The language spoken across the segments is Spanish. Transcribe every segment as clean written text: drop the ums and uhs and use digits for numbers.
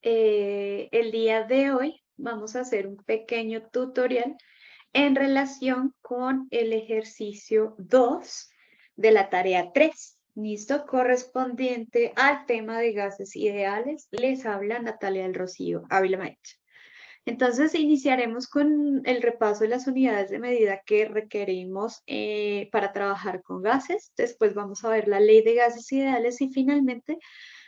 El día de hoy vamos a hacer un pequeño tutorial en relación con el ejercicio 2 de la tarea 3. ¿Listo? Correspondiente al tema de gases ideales, les habla Natalia del Rocío Ávila Maech. Entonces, iniciaremos con el repaso de las unidades de medida que requerimos para trabajar con gases. Después vamos a ver la ley de gases ideales y finalmente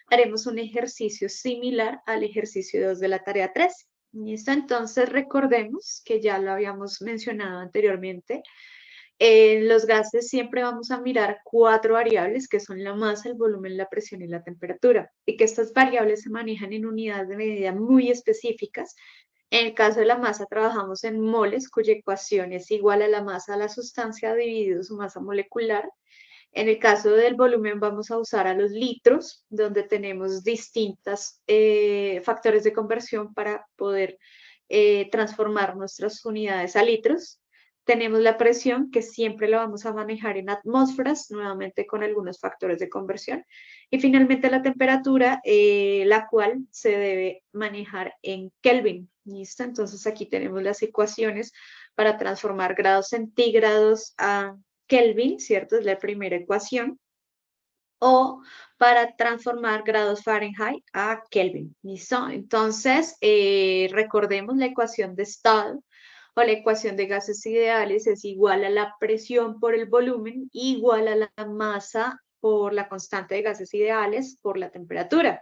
haremos un ejercicio similar al ejercicio 2 de la tarea 3. ¿Listo? Entonces recordemos que ya lo habíamos mencionado anteriormente. En los gases siempre vamos a mirar cuatro variables que son la masa, el volumen, la presión y la temperatura, y que estas variables se manejan en unidades de medida muy específicas. En el caso de la masa trabajamos en moles, cuya ecuación es igual a la masa de la sustancia dividido su masa molecular. En el caso del volumen vamos a usar a los litros, donde tenemos distintos factores de conversión para poder transformar nuestras unidades a litros. Tenemos la presión, que siempre la vamos a manejar en atmósferas, nuevamente con algunos factores de conversión. Y finalmente la temperatura, la cual se debe manejar en Kelvin. ¿Listo? Entonces aquí tenemos las ecuaciones para transformar grados centígrados a Kelvin, ¿cierto? Es la primera ecuación. O para transformar grados Fahrenheit a Kelvin. ¿Listo? Entonces, recordemos la ecuación de estado o la ecuación de gases ideales es igual a la presión por el volumen igual a la masa por la constante de gases ideales por la temperatura.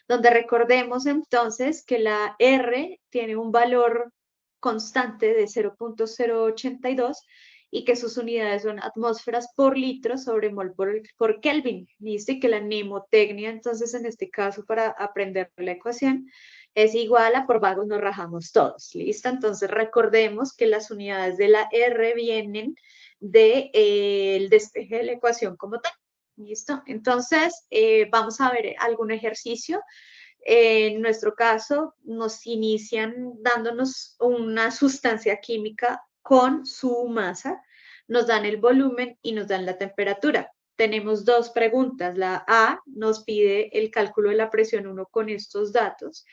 Donde recordemos entonces que la R tiene un valor constante de 0.082 y que sus unidades son atmósferas por litro sobre mol por Kelvin. ¿Listo? Y que la mnemotecnia, entonces, en este caso, para aprender la ecuación, es igual a por vagos nos rajamos todos. ¿Listo? Entonces, recordemos que las unidades de la R vienen del despeje de la ecuación como tal. ¿Listo? Entonces, vamos a ver algún ejercicio. En nuestro caso, nos inician dándonos una sustancia química con su masa, nos dan el volumen y nos dan la temperatura. Tenemos dos preguntas. La A nos pide el cálculo de la presión 1 con estos datos.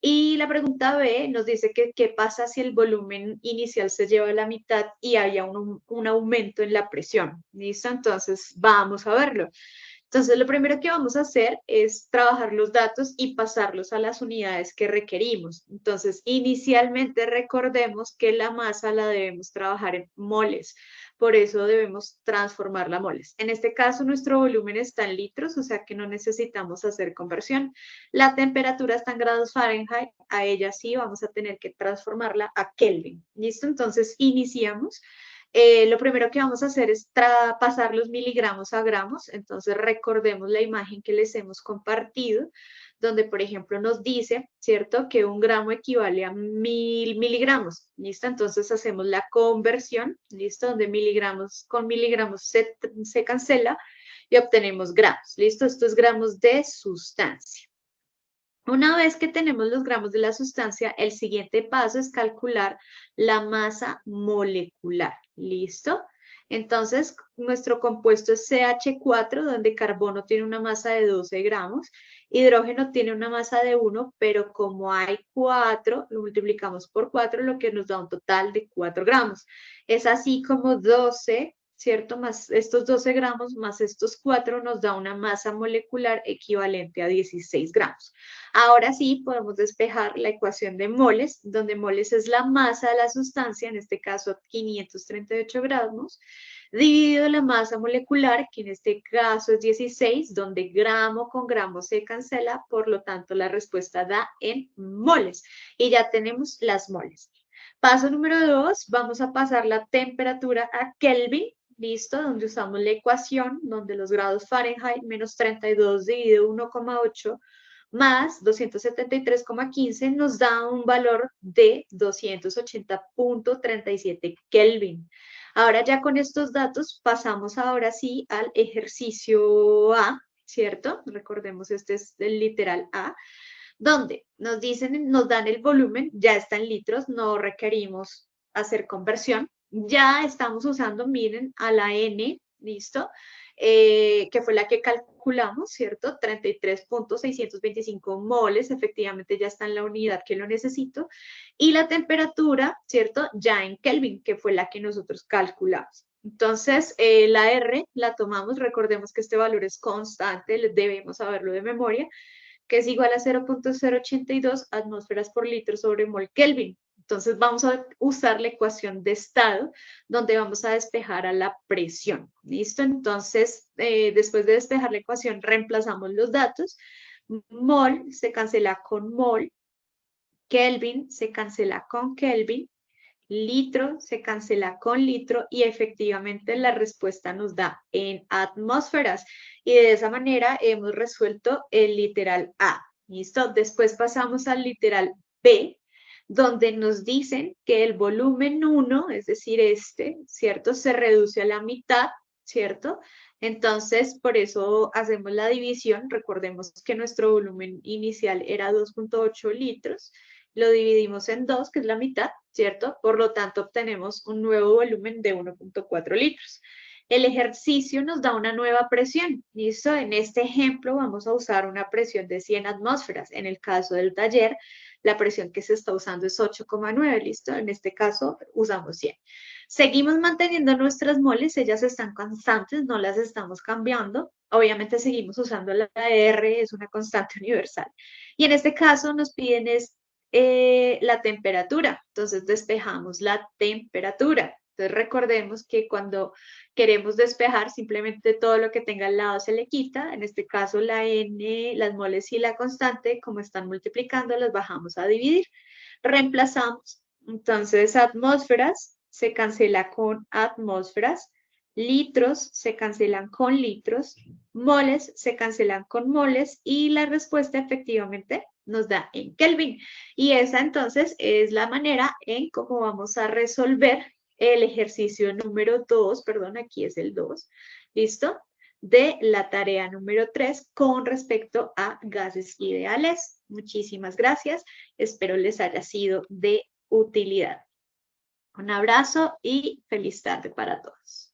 Y la pregunta B nos dice que qué pasa si el volumen inicial se lleva a la mitad y haya un aumento en la presión. ¿Listo? Entonces, vamos a verlo. Entonces, lo primero que vamos a hacer es trabajar los datos y pasarlos a las unidades que requerimos. Entonces, inicialmente recordemos que la masa la debemos trabajar en moles. Por eso debemos transformarla a moles. En este caso, nuestro volumen está en litros, o sea que no necesitamos hacer conversión. La temperatura está en grados Fahrenheit. A ella sí vamos a tener que transformarla a Kelvin. ¿Listo? Entonces, iniciamos. Lo primero que vamos a hacer es pasar los miligramos a gramos. Entonces recordemos la imagen que les hemos compartido, donde por ejemplo nos dice, ¿cierto? Que un gramo equivale a 1000 miligramos. ¿Listo? Entonces hacemos la conversión, ¿listo? Donde miligramos con miligramos se cancela y obtenemos gramos. ¿Listo? Esto es gramos de sustancia. Una vez que tenemos los gramos de la sustancia, el siguiente paso es calcular la masa molecular. ¿Listo? Entonces, nuestro compuesto es CH4, donde carbono tiene una masa de 12 gramos, hidrógeno tiene una masa de 1, pero como hay 4, lo multiplicamos por 4, lo que nos da un total de 4 gramos. Es así como 12, ¿cierto? Más estos 12 gramos más estos 4 nos da una masa molecular equivalente a 16 gramos. Ahora sí podemos despejar la ecuación de moles, donde moles es la masa de la sustancia, en este caso 538 gramos, dividido la masa molecular, que en este caso es 16, donde gramo con gramo se cancela, por lo tanto la respuesta da en moles. Y ya tenemos las moles. Paso número 2, vamos a pasar la temperatura a Kelvin. ¿Listo? Donde usamos la ecuación, donde los grados Fahrenheit menos 32 dividido 1,8 más 273,15 nos da un valor de 280,37 Kelvin. Ahora ya con estos datos pasamos ahora sí al ejercicio A, ¿cierto? Recordemos, este es el literal A, donde nos dicen, nos dan el volumen, ya está en litros, no requerimos hacer conversión, ya estamos usando, miren, a la N, ¿listo? que fue la que calculamos, ¿cierto? 33.625 moles, efectivamente ya está en la unidad que lo necesito. Y la temperatura, ¿cierto? Ya en Kelvin, que fue la que nosotros calculamos. Entonces, la R la tomamos, recordemos que este valor es constante, debemos saberlo de memoria, que es igual a 0.082 atmósferas por litro sobre mol Kelvin. Entonces vamos a usar la ecuación de estado, donde vamos a despejar a la presión. ¿Listo? Entonces, después de despejar la ecuación, reemplazamos los datos. Mol se cancela con mol, Kelvin se cancela con Kelvin, litro se cancela con litro y efectivamente la respuesta nos da en atmósferas. Y de esa manera hemos resuelto el literal A. ¿Listo? Después pasamos al literal B, donde nos dicen que el volumen 1, es decir, este, ¿cierto? Se reduce a la mitad, ¿cierto? Entonces, por eso hacemos la división. Recordemos que nuestro volumen inicial era 2.8 litros. Lo dividimos en 2, que es la mitad, ¿cierto? Por lo tanto, obtenemos un nuevo volumen de 1.4 litros. El ejercicio nos da una nueva presión, ¿listo? En este ejemplo vamos a usar una presión de 100 atmósferas. En el caso del taller, la presión que se está usando es 8,9, ¿listo? En este caso usamos 100. Seguimos manteniendo nuestras moles, ellas están constantes, no las estamos cambiando. Obviamente seguimos usando la R, es una constante universal. Y en este caso nos piden la temperatura. Entonces despejamos la temperatura. Entonces recordemos que cuando queremos despejar, simplemente todo lo que tenga al lado se le quita. En este caso la N, las moles y la constante, como están multiplicando, las bajamos a dividir. Reemplazamos. Entonces atmósferas se cancela con atmósferas. Litros se cancelan con litros. Moles se cancelan con moles. Y la respuesta efectivamente nos da en Kelvin. Y esa entonces es la manera en cómo vamos a resolver el ejercicio número 2, perdón, aquí es el 2, ¿listo? De la tarea número 3 con respecto a gases ideales. Muchísimas gracias. Espero les haya sido de utilidad. Un abrazo y feliz tarde para todos.